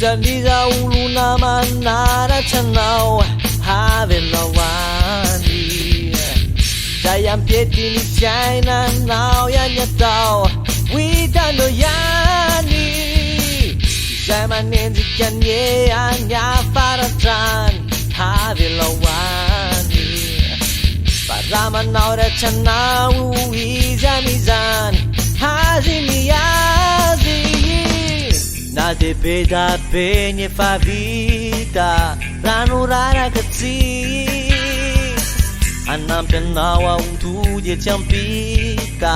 Izaniza uluna manara chanau havelawani Jayam pieti ni shaina nao yanya tao Widano yani Jayman nenzi kanye anya faratan havelawani Parama naura chanau izanizan hazimiazi Na de beda penye fa vida ranurara katsi Anam penawa utuje champita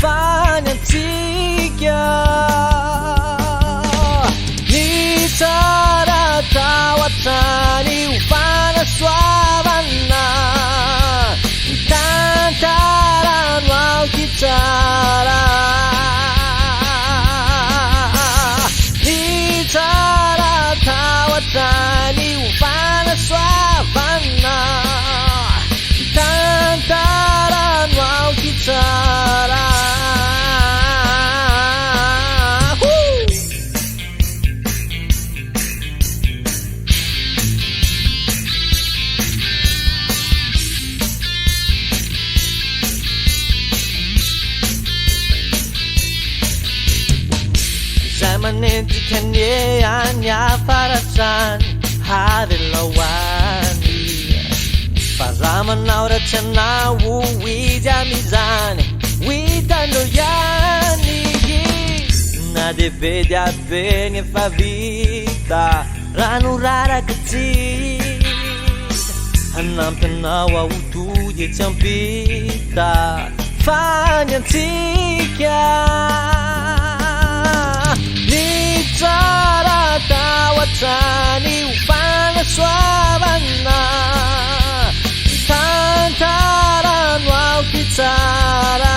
fanya tsikia Ni sara tawatani ufana swabana Tantaran wal kitara Tawatani ufana swabana Tantaran wal kitara Zamanenti kanye anya faratan havelawani Parama naura chanawu wijamizani Widano yani Na de bedia bene fa vida ranurara katsi Anam penawa utuje champita fanya tsikia Ni tara tawatani ufana swabana Tantaran wal kitara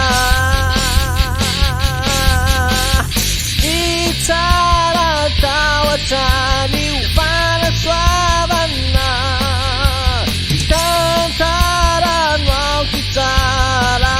Ni tara tawatani ufana swabana Tantaran wal kitara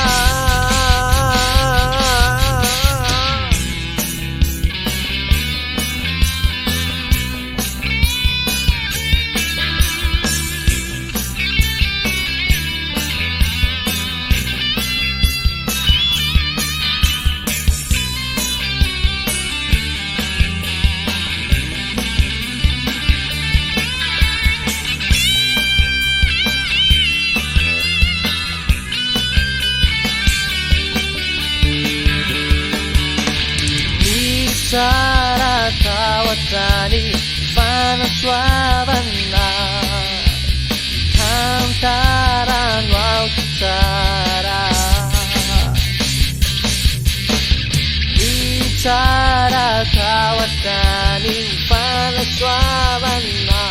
Sara tawatani fana swabana Tantaran wal kitara Sara tawatani fana swabana